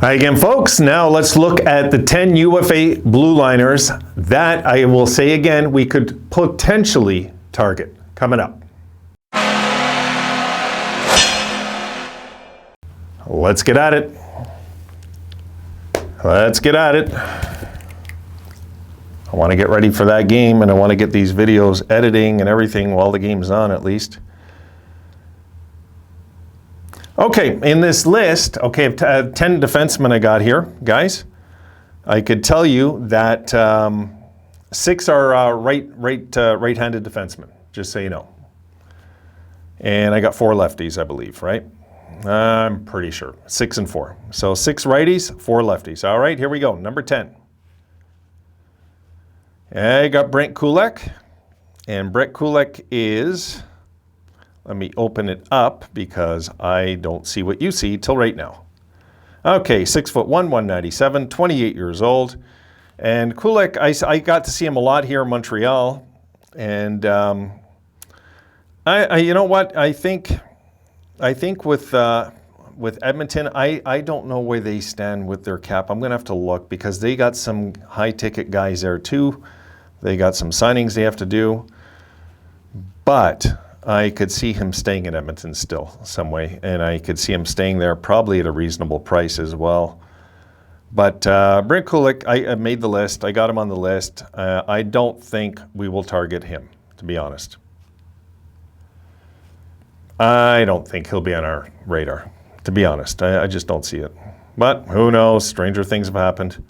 Hi again, folks. Now let's look at the 10 UFA blue liners that I will say again we could potentially target coming up. Let's get at it. Let's get at it. I want to get ready for that game, and I want to get these videos editing and everything while the game's on at least. Okay, in this list, of 10 defensemen I got here, guys, I could tell you that 6 are right-handed defensemen, just so you know. And I got 4 lefties, I believe, right? I'm pretty sure, 6 and 4. So 6 righties, 4 lefties. All right, here we go, number 10. I got Brent Kulak, and Brent Kulak is... Let me open it up because I don't see what you see till right now. Okay, 6'1", 197, 28 years old. And Kulak, I got to see him a lot here in Montreal. And you know what? I think with Edmonton, I don't know where they stand with their cap. I'm going to have to look because they got some high-ticket guys there too. They got some signings they have to do. But I could see him staying in Edmonton still some way, and I could see him staying there probably at a reasonable price as well. But Brent Kulak, I made the list. I got him on the list. I don't think we will target him, to be honest. I don't think he'll be on our radar, to be honest. I just don't see it. But who knows? Stranger things have happened.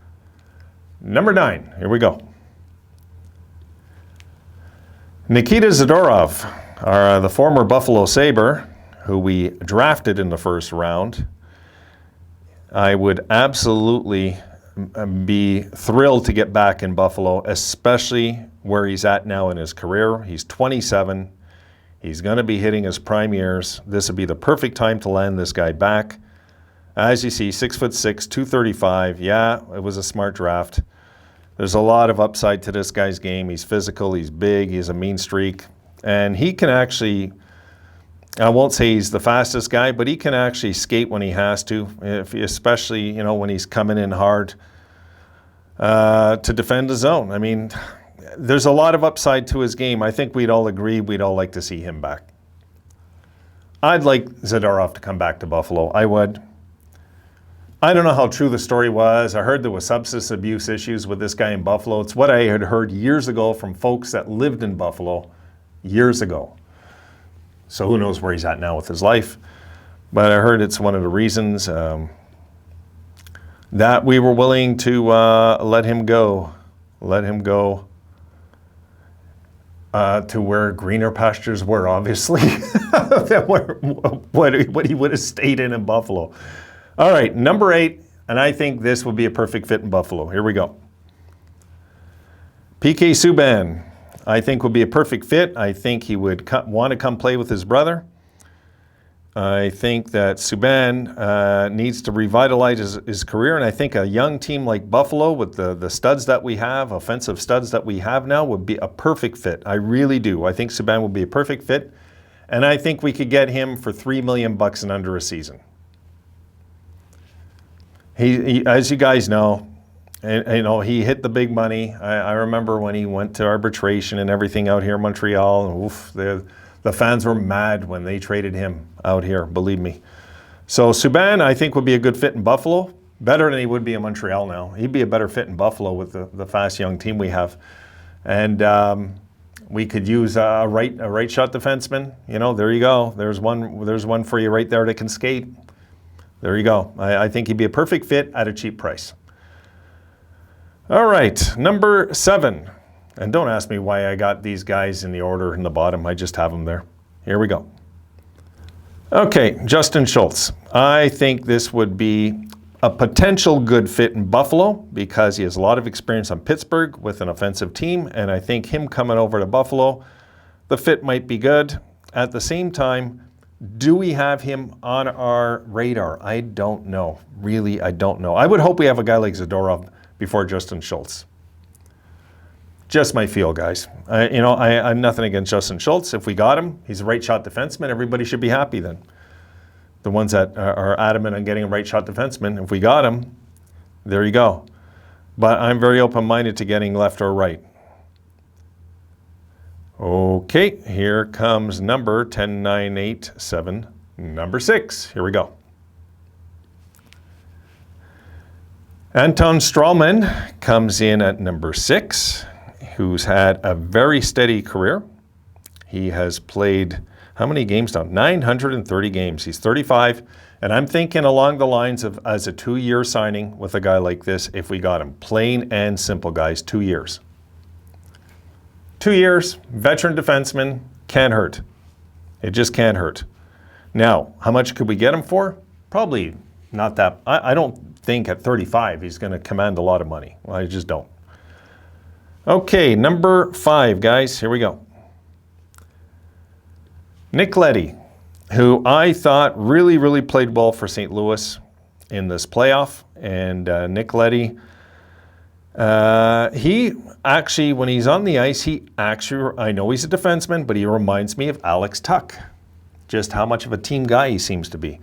Number 9, here we go. Nikita Zadorov, the former Buffalo Sabre, who we drafted in the first round. I would absolutely be thrilled to get back in Buffalo, especially where he's at now in his career. He's 27. He's going to be hitting his prime years. This would be the perfect time to land this guy back. As you see, 6'6", 235. Yeah, it was a smart draft. There's a lot of upside to this guy's game. He's physical, he's big, he has a mean streak. And he can actually, I won't say he's the fastest guy, but he can actually skate when he has to, especially, you know, when he's coming in hard to defend the zone. I mean, there's a lot of upside to his game. I think we'd all agree we'd all like to see him back. I'd like Zadorov to come back to Buffalo. I would. I don't know how true the story was. I heard there was substance abuse issues with this guy in Buffalo. It's what I had heard years ago from folks that lived in Buffalo years ago. So who knows where he's at now with his life. But I heard it's one of the reasons that we were willing to let him go. Let him go to where greener pastures were, obviously, than what he would have stayed in Buffalo. All right, number 8, and I think this would be a perfect fit in Buffalo. Here we go. PK Subban, I think would be a perfect fit. I think he would want to come play with his brother. I think that Subban needs to revitalize his career, and I think a young team like Buffalo with the studs that we have, offensive studs that we have now, would be a perfect fit. I really do. I think Subban would be a perfect fit, and I think we could get him for $3 million and under a season. He, as you guys know, and you know, he hit the big money. I remember when he went to arbitration and everything out here in Montreal. And oof, the fans were mad when they traded him out here, believe me. So Subban, I think, would be a good fit in Buffalo. Better than he would be in Montreal now. He'd be a better fit in Buffalo with the fast young team we have. And we could use a right shot defenseman. You know, there you go. There's one for you right there that can skate. There you go. I think he'd be a perfect fit at a cheap price. All right, number 7. And don't ask me why I got these guys in the order in the bottom. I just have them there. Here we go. Okay, Justin Schultz. I think this would be a potential good fit in Buffalo because he has a lot of experience on Pittsburgh with an offensive team, and I think him coming over to Buffalo, the fit might be good. At the same time, do we have him on our radar? I don't know. Really, I don't know. I would hope we have a guy like Zadorov before Justin Schultz. Just my feel, guys. I'm nothing against Justin Schultz. If we got him, he's a right shot defenseman. Everybody should be happy then. the ones that are adamant on getting a right shot defenseman. If we got him, there you go. But I'm very open-minded to getting left or right. Okay, here comes number 10987, number 6. Here we go. Anton Stralman comes in at number 6, who's had a very steady career. He has played, how many games now? 930 games. He's 35, and I'm thinking along the lines of as a 2-year signing with a guy like this, if we got him. Plain and simple, guys, 2 years. 2 years, veteran defenseman, can't hurt. It just can't hurt. Now, how much could we get him for? Probably not that. I don't think at 35 he's going to command a lot of money. Well, I just don't. Okay, number 5, guys. Here we go. Nick Leddy, who I thought really played well for St. Louis in this playoff. And Nick Leddy, he actually, when he's on the ice, I know he's a defenseman, but he reminds me of Alex Tuck. Just how much of a team guy he seems to be.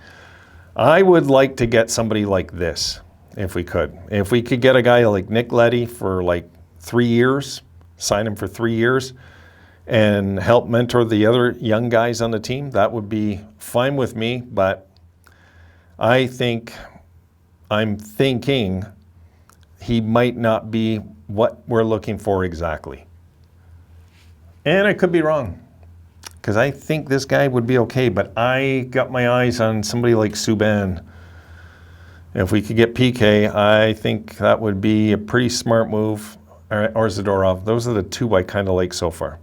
I would like to get somebody like this, if we could. If we could get a guy like Nick Leddy for like 3 years, sign him for 3 years, and help mentor the other young guys on the team, that would be fine with me, but I'm thinking he might not be what we're looking for exactly. And I could be wrong, because I think this guy would be okay, but I got my eyes on somebody like Subban. If we could get PK, I think that would be a pretty smart move, or Zadorov. Those are the two I kind of like so far.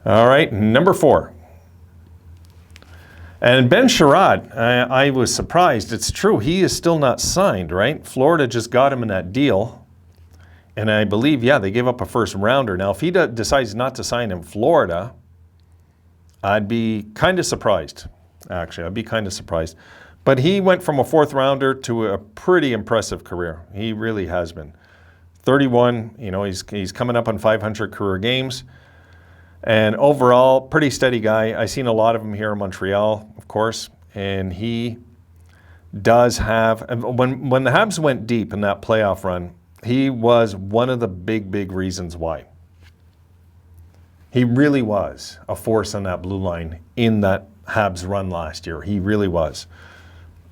All right, number 4. And Ben Sherrod, I was surprised. It's true, he is still not signed, right? Florida just got him in that deal. And I believe, yeah, they gave up a first rounder. Now, if he decides not to sign in Florida, I'd be kind of surprised. Actually, I'd be kind of surprised. But he went from a 4th rounder to a pretty impressive career. He really has been. 31, you know, he's coming up on 500 career games. And overall, pretty steady guy. I've seen a lot of him here in Montreal, of course. And he does have, when the Habs went deep in that playoff run, he was one of the big reasons why. He really was a force on that blue line in that Habs run last year. He really was.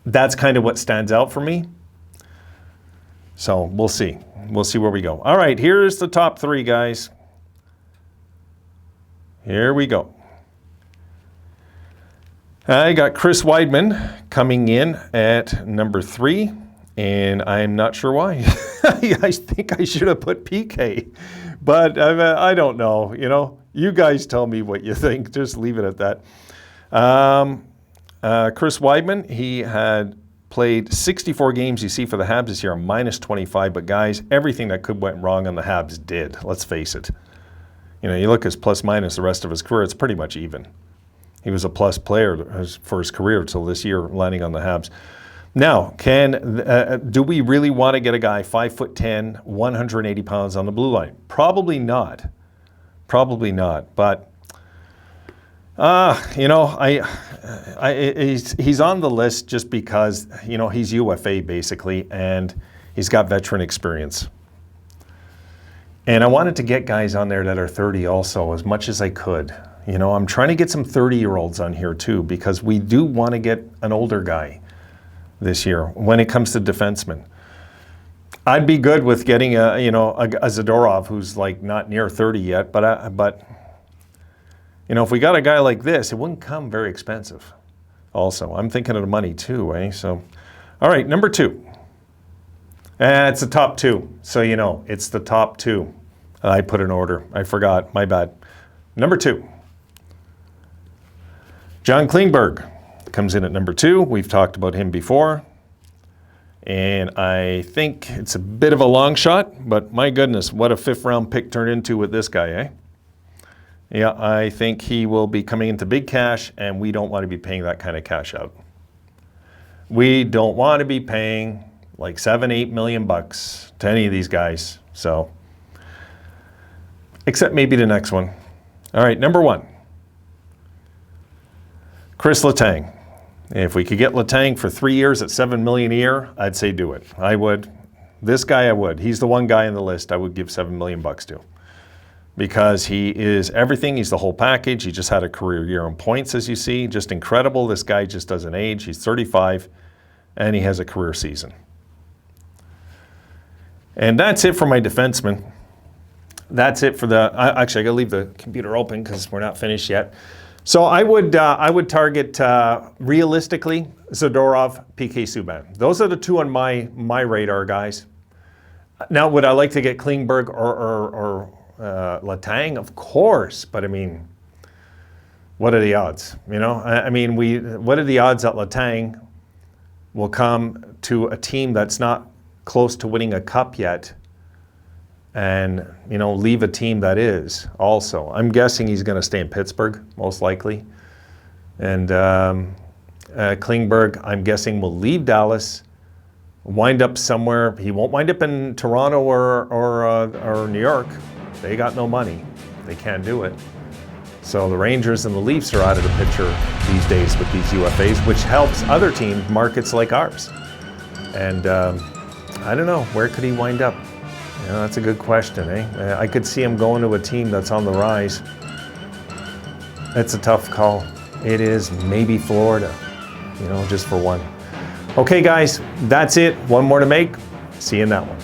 That's kind of what stands out for me. So we'll see. We'll see where we go. All right, here's the top 3, guys. Here we go. I got Chris Weidman coming in at number 3, and I'm not sure why. I think I should have put PK, but I don't know. You know, you guys tell me what you think. Just leave it at that. Chris Weidman, he had played 64 games, you see, for the Habs this year, -25. But guys, everything that could went wrong on the Habs did. Let's face it. You know, you look at his plus minus the rest of his career, it's pretty much even. He was a plus player for his career until this year, landing on the Habs. Now, do we really want to get a guy 5'10", 180 pounds on the blue line? Probably not. Probably not. But you know, he's on the list just because, you know, he's UFA basically, and he's got veteran experience. And I wanted to get guys on there that are 30 also, as much as I could. You know, I'm trying to get some 30-year-olds on here too, because we do want to get an older guy this year when it comes to defensemen. I'd be good with getting a Zadorov who's like not near 30 yet, but you know, if we got a guy like this, it wouldn't come very expensive. Also, I'm thinking of the money too, eh? So, all right, number 2. It's the top 2, so you know, it's the top 2. I put in order. I forgot. My bad. Number 2. John Klingberg comes in at number 2. We've talked about him before. And I think it's a bit of a long shot, but my goodness, what a 5th-round pick turned into with this guy, eh? Yeah, I think he will be coming into big cash, and we don't want to be paying that kind of cash out. We don't want to be paying like $7-8 million bucks to any of these guys. So, except maybe the next one. All right, number 1. Chris Letang. If we could get Letang for 3 years at $7 million a year, I'd say do it. I would. This guy, I would. He's the one guy on the list I would give $7 million to, because he is everything. He's the whole package. He just had a career year in points, as you see. Just incredible. This guy just doesn't age. He's 35, and he has a career season. And that's it for my defenseman. That's it for the. Actually, I gotta leave the computer open because we're not finished yet. So I would target realistically Zadorov, PK Subban. Those are the two on my radar, guys. Now, would I like to get Klingberg or Letang? Of course, but I mean, what are the odds? You know, I mean, what are the odds that Letang will come to a team that's not close to winning a cup yet, and leave a team that is also? I'm guessing he's going to stay in Pittsburgh, most likely, and Klingberg, I'm guessing, will leave Dallas, wind up somewhere. He won't wind up in Toronto or New York. They got no money. They can't do it. So the Rangers and the Leafs are out of the picture these days with these UFAs, which helps other teams, markets like ours. And I don't know, where could he wind up? That's a good question, eh? I could see him going to a team that's on the rise. It's a tough call. It is. Maybe Florida, just for one. Okay, guys, that's it. One more to make. See you in that one.